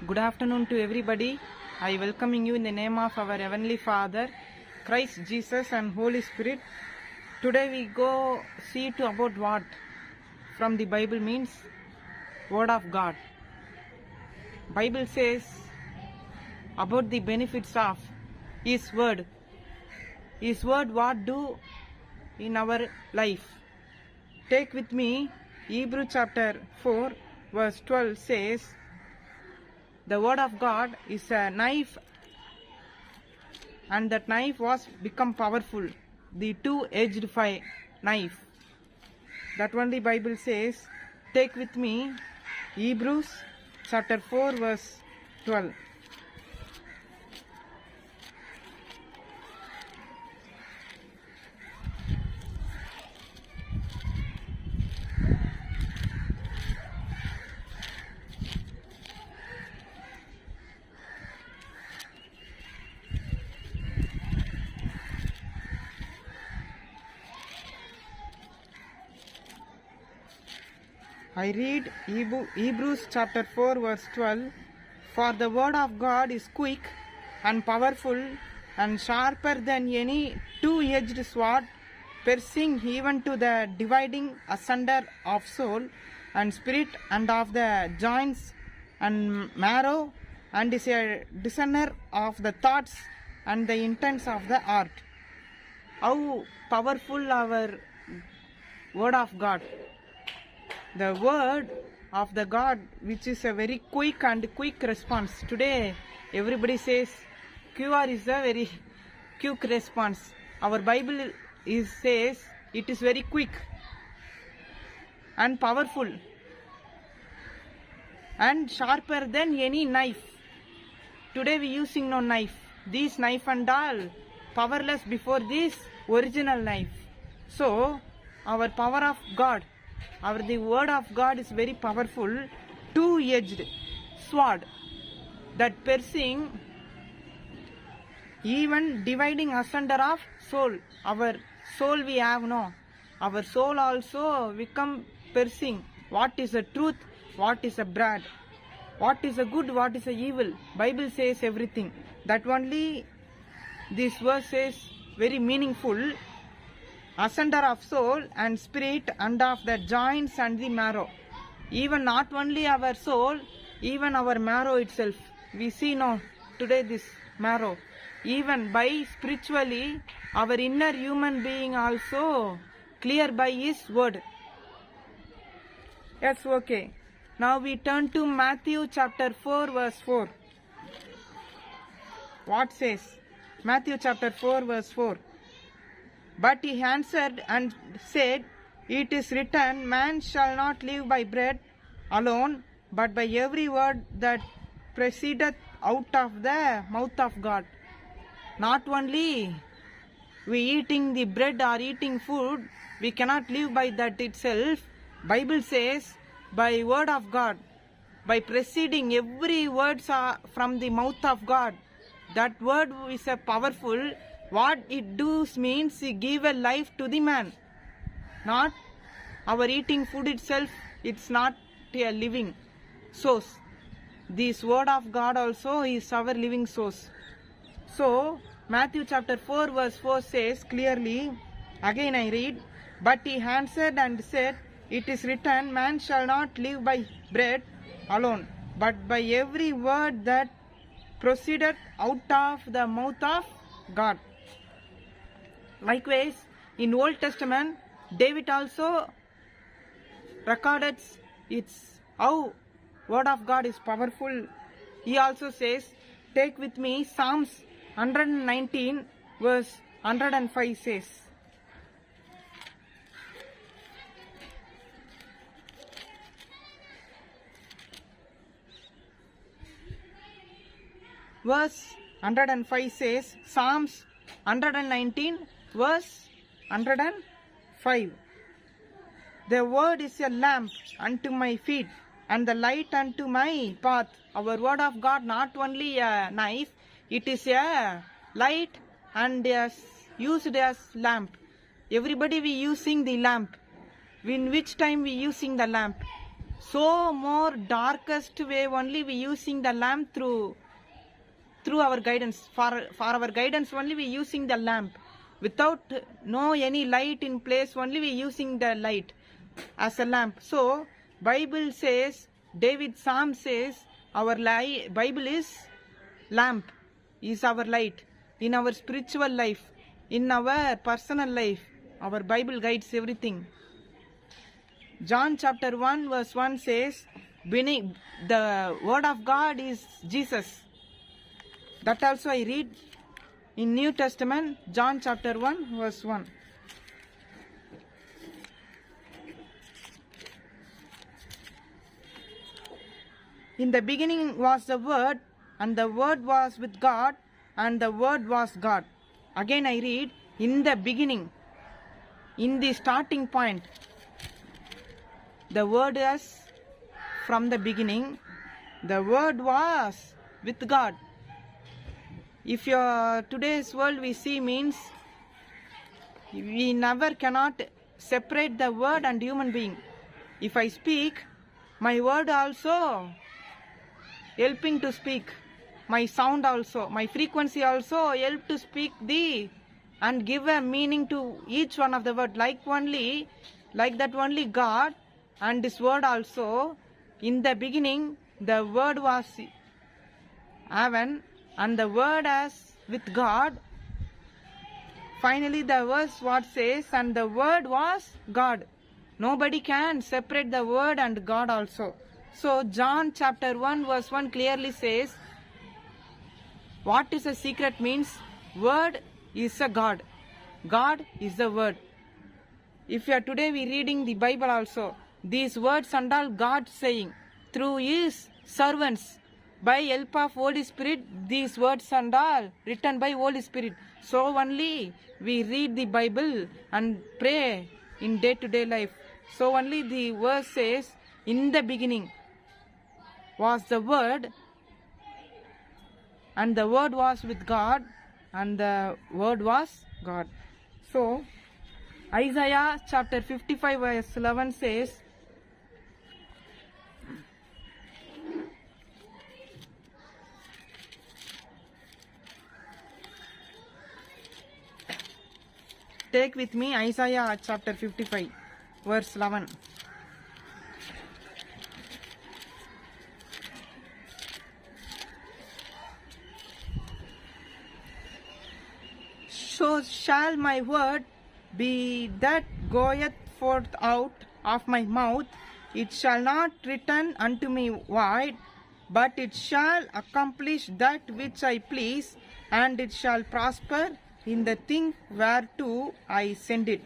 Good afternoon to everybody. I welcoming you in the name of our Heavenly Father, Christ Jesus and Holy Spirit. Today we go see to about what from the Bible means Word of God. Bible says about the benefits of His Word. His Word what do in our life. Take with me Hebrew chapter 4 verse 12 says, the word of God is a knife, and that knife was become powerful, the two-edged knife. That only Bible says. Take with me Hebrews chapter 4 verse 12. I read Hebrews chapter 4 verse 12. For the word of God is quick and powerful and sharper than any two-edged sword, piercing even to the dividing asunder of soul and spirit and of the joints and marrow, and is a discerner of the thoughts and the intents of the heart. How powerful our word of God. The word of the God, which is a very quick response. Today everybody says QR is a very quick response. Our Bible says it is very quick and powerful and sharper than any knife. Today we using no knife. This knife and all powerless before this original knife. So our power of God, the word of God is very powerful, two-edged sword that piercing even dividing asunder of soul. Our soul we have no. Our soul also become piercing. What is the truth? What is a bad? What is a good? What is a evil? Bible says everything. That only this verse is very meaningful. Asunder of soul and spirit and of the joints and the marrow. Even not only our soul, even our marrow itself. We see now today this marrow. Even by spiritually, our inner human being also clear by His word. Yes, okay. Now we turn to Matthew chapter 4 verse 4. What says? Matthew chapter 4 verse 4. But he answered and said, it is written, man shall not live by bread alone, but by every word that proceedeth out of the mouth of God. Not only we eating the bread or eating food, we cannot live by that itself. Bible says, by word of God, by proceeding every words from the mouth of God. That word is a powerful. What it does means it give a life to the man. Not our eating food itself, it's not a living source. This word of God also is our living source. So, Matthew chapter 4 verse 4 says clearly, again I read, but he answered and said, it is written, man shall not live by bread alone, but by every word that proceedeth out of the mouth of God. Likewise, in Old Testament, David also recorded its how word of God is powerful. He also says, take with me Psalms 119 verse 105 says. Verse 105 says, Psalms 119 verse 105. The word is a lamp unto my feet and the light unto my path. Our word of God not only a knife, it is a light and used as lamp. Everybody we using the lamp. In which time we using the lamp? so more darkest way only we using the lamp through our guidance. For our guidance only we using the lamp. Without no any light in place only we using the light as a lamp. So Bible says, David Psalm says, our Bible is lamp, is our light in our spiritual life, in our personal life. Our Bible guides everything. John chapter 1 verse 1 says, the word of God is Jesus. That also I read in New Testament, John chapter 1 verse 1. In the beginning was the Word, and the Word was with God, and the Word was God. Again I read, in the beginning, in the starting point, the Word is from the beginning, the Word was with God. If your today's world we see means, we never cannot separate the Word and human being. If I speak, my word also helping to speak, my sound also, my frequency also help to speak and give a meaning to each one of the word. Like that only God and His word also. In the beginning the word was heaven, and the word is with God. Finally the verse what says, and the word was God. Nobody can separate the word and God also. So John chapter 1 verse 1 clearly says, what is a secret means, word is a God. God is the word. If you are today we reading the Bible also, these words and all God saying through His servants by help of Holy Spirit, these words and all written by Holy Spirit. So only we read the Bible and pray in day-to-day life. So only the verse says, in the beginning was the Word, and the Word was with God, and the Word was God. So Isaiah chapter 55 verse 11 says, take with me Isaiah chapter 55 verse 11. So shall my word be that goeth forth out of my mouth. It shall not return unto me void, but it shall accomplish that which I please, and it shall prosper in the thing whereto I send it.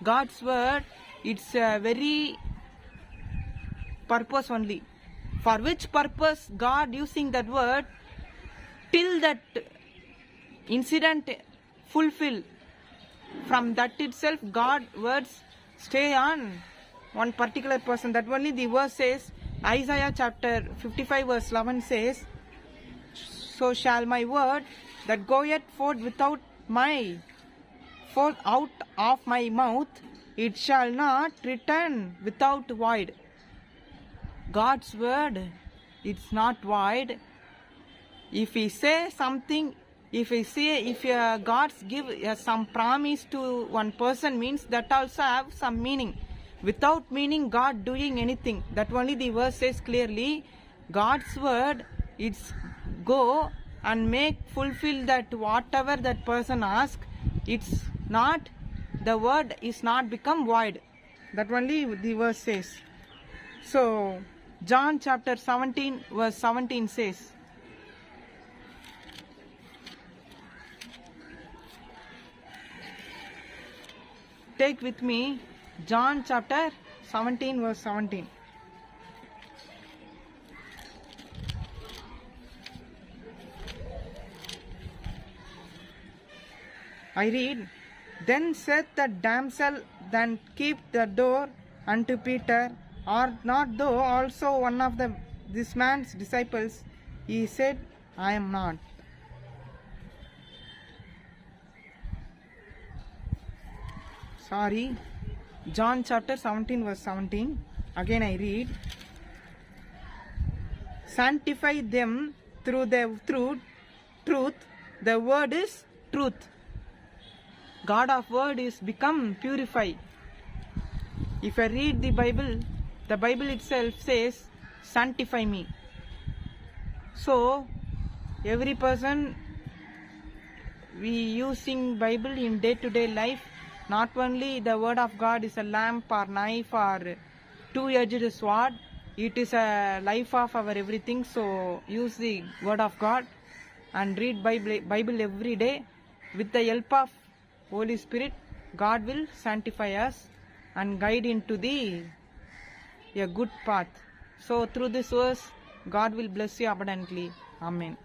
God's word, it's a very purpose only. For which purpose God using that word, till that incident fulfill. From that itself God words stay on one particular person. That only the verse says, Isaiah chapter 55 verse 11 says, so shall my word that goeth forth out of my mouth, it shall not return without void. God's word, it's not void. If He say something, if God give some promise to one person, means that also have some meaning. Without meaning God doing anything. That only the verse says clearly, God's word, it's go and make fulfill that whatever that person ask. It's not, the word is not become void. That only the verse says. So John chapter 17 verse 17 says, take with me John chapter 17 verse 17. I read, then said the damsel, then keep the door unto Peter, art not thou also one of this man's disciples? He said, I am not. John chapter 17 verse 17. Again I read, sanctify them through the truth. The word is truth. God of word is become purified. If I read the Bible itself says, sanctify me. So, every person, we using Bible in day-to-day life. Not only the word of God is a lamp or knife or two-edged sword, it is a life of our everything. So, use the word of God and read Bible every day. With the help of Holy Spirit, God will sanctify us and guide into a good path. So through this verse, God will bless you abundantly. Amen.